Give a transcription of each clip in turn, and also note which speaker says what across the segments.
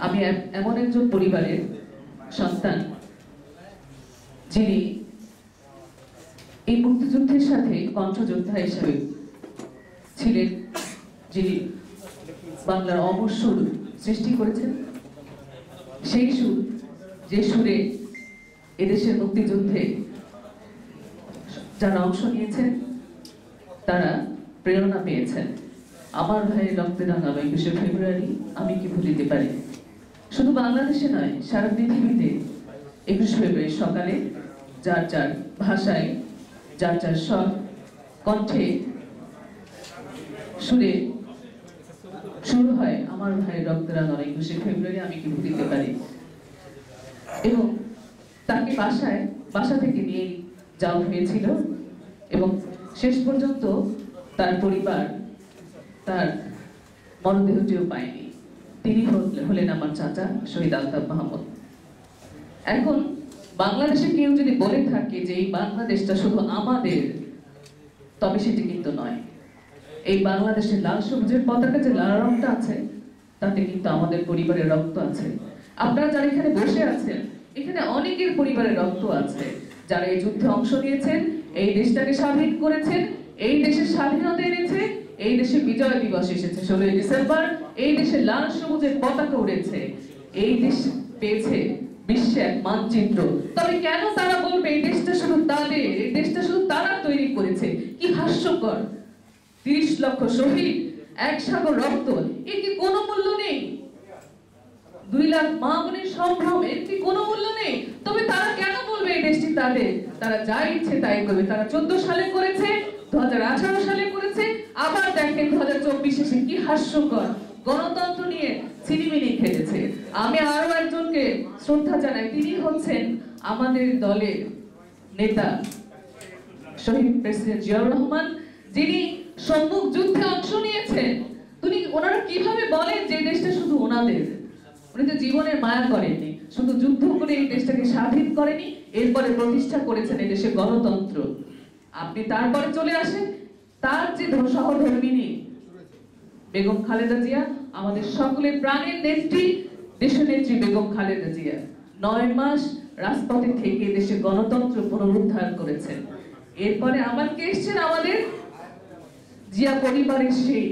Speaker 1: আমি এমন একজন পরিবারের সন্তান যিনি এই মুক্তিযুদ্ধের সাথে কণ্ঠযোদ্ধা হিসেবে ছিলেন, যিনি বাংলার অমর সুর সৃষ্টি করেছেন। সেই সুর, যে সুরে এদেশের মুক্তিযুদ্ধে যারা অংশ নিয়েছেন তারা প্রেরণা পেয়েছেন। আমার ভাইয়ের রক্তে রাঙা 21শে ফেব্রুয়ারি আমি কি ভুলিতে পারি। শুধু বাংলাদেশে নয়, সারা পৃথিবীতে 21শে ফেব্রুয়ারি সকালে যার যার ভাষায়, যার যার স্বর, কণ্ঠে, সুরে শুরু হয় আমার ভাইয়ের রক্তে রাঙা 21শে ফেব্রুয়ারি আমি কি ভুলিতে পারি। এবং তাকে বাসা থেকে নিয়ে যাওয়া হয়েছিল এবং শেষ পর্যন্ত তার পরিবার তার মরদেহটিও পায়নি। তিনি হলেন আমার চাচা শহীদ আলতাফ মাহমুদ। এখন বাংলাদেশে কেউ যদি বলে থাকে যে এই বাংলাদেশটা শুধু আমাদের, তবে সেটি কিন্তু নয়। এই বাংলাদেশের লাল সবুজের পতাকা যে লাল রংটা আছে, তাতে কিন্তু আমাদের পরিবারের রক্ত আছে। আপনারা যারা এখানে বসে আছেন, এখানে অনেকের পরিবারের রক্ত আছে, যারা এই যুদ্ধে অংশ নিয়েছেন, এই দেশটাকে স্বাধীন করেছেন, এই দেশের স্বাধীনতা এনেছে, এই দেশে বিজয় দিবস এসেছে 16ই ডিসেম্বর, এই দেশে লাল সবুজের পতাকা উড়েছে, এই দেশ পেয়েছে বিশ্বে এক মানচিত্র। তবে কেন তারা বলবে এই দেশটা শুধু তাদের, এই দেশটা শুধু তারা তৈরি করেছে? কি হাস্যকর! 30 লক্ষ শহীদ, 1 সাগর রক্ত, এর কি কোনো মূল্য নেই? 2 লাখ মা বোনের সম্ভ্রম, এর কি কোনো মূল্য নেই? তবে তারা কেন বলবে এই দেশটি তাদের? তারা যা ইচ্ছে তাই করবে। তারা 14 সালে করেছে, 2018 সালে করেছে, আবার দেখেন 2024 এসে কি হাস্যকর গণতন্ত্র নিয়ে ছিনিমিনি খেলেছে। আমি আরো একজনকে শ্রদ্ধা জানাই, তিনি হচ্ছেন আমাদের দলের নেতা শহীদ প্রেসিডেন্ট জিয়াউর রহমান, যিনি সম্মুখ যুদ্ধে অংশ নিয়েছেন। ওনারা কিভাবে বলেন যে দেশটা শুধু ওনাদের? উনি তো জীবনের মায়া করেননি, শুধু যুদ্ধ করে এই দেশটাকে স্বাধীন করেনি, এরপরে প্রতিষ্ঠা করেছেন এই দেশে গণতন্ত্র। আপনি তারপরে চলে আসেন তার যে সহধর্মিনী বেগম খালেদা জিয়া, আমাদের সকলের প্রাণের নেত্রী, দেশনেত্রী বেগম খালেদা জিয়া 9 মাস রাজপথে থেকে দেশে গণতন্ত্র পুনরুদ্ধার করেছেন। এরপরে আবার কে এসছেন? আমাদের জিয়া পরিবারের সেই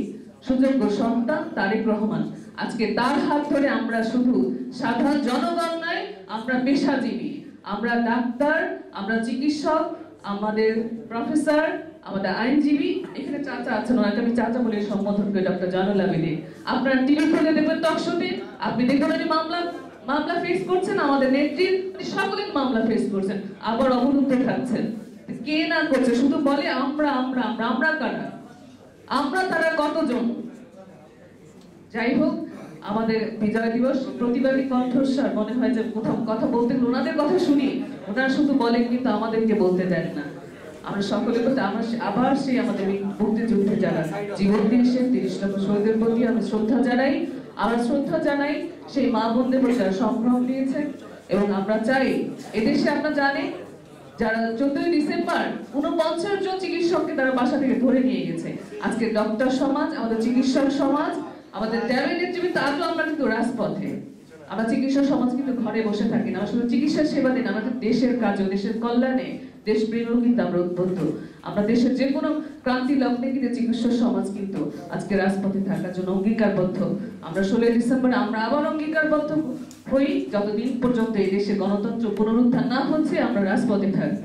Speaker 1: সুযোগ্য সন্তান তারেক রহমান। আজকে তার হাত ধরে আমরা শুধু সাধারণ জনগণ নয়, আমরা পেশাজীবী, আমরা ডাক্তার, আমরা চিকিৎসক, আমাদের প্রফেসর, আমাদের আইনজীবী। এখানে চাচা আছেন, ওনাকে আমি চাচা বলে সম্বোধন করি, ডক্টর জানুল আবেদিন। আপনারা টিভি খুলে দেখবেন, টকশোতে আপনি দেখবেন উনি মামলা ফেস করছেন, আমাদের নেত্রীর সকলে মামলা ফেস করছেন, আবার অবরুদ্ধ থাকছেন। কে না করছে? শুধু বলে আমরা আমরা আমরা আমরা কারা? আমরা তারা কতজন? যাই হোক, আমাদের বিজয় দিবস প্রতিবাদী কণ্ঠস্বর, মনে হয় যে কোথাও কথা বলতে গেলে ওনাদের কথা শুনি, ওনারা শুধু বলেন কিন্তু আমাদেরকে বলতে দেন না। আমরা সকলে বলতে আবার সেই আমাদের মুক্তিযুদ্ধে যারা জীবন দিয়েছেন 30 লক্ষ শহীদের প্রতি আমি শ্রদ্ধা জানাই। আমরা শ্রদ্ধা জানাই সেই মা বোনদের প্রতি যারা সংগ্রাম দিয়েছেন। এবং আমরা চাই এদেশে, আপনারা জানেন, যারা 14ই ডিসেম্বর 49 জন চিকিৎসককে তারা বাসা থেকে ধরে নিয়ে গেছে। আজকে ডক্টর সমাজ, আমাদের চিকিৎসক সমাজ, আমাদের নেতৃবৃন্দ, আজও আমরা কিন্তু রাজপথে। আমরা চিকিৎসক সমাজ কিন্তু ঘরে বসে থাকি না, আমরা শুধু চিকিৎসা সেবা দিন, আমাদের দেশের কাজে, দেশের কল্যাণে, দেশ প্রেমেও কিন্তু আমরা উদ্বুদ্ধ। আমরা দেশের যে কোনো ক্রান্তি লগ্নে কিন্তু চিকিৎসক সমাজ কিন্তু আজকে রাজপথে থাকার জন্য অঙ্গীকারবদ্ধ। আমরা 16ই ডিসেম্বর আমরা আবার অঙ্গীকারবদ্ধ হই, যতদিন পর্যন্ত এই দেশে গণতন্ত্র পুনরুদ্ধার না হচ্ছে আমরা রাজপথে থাকবো।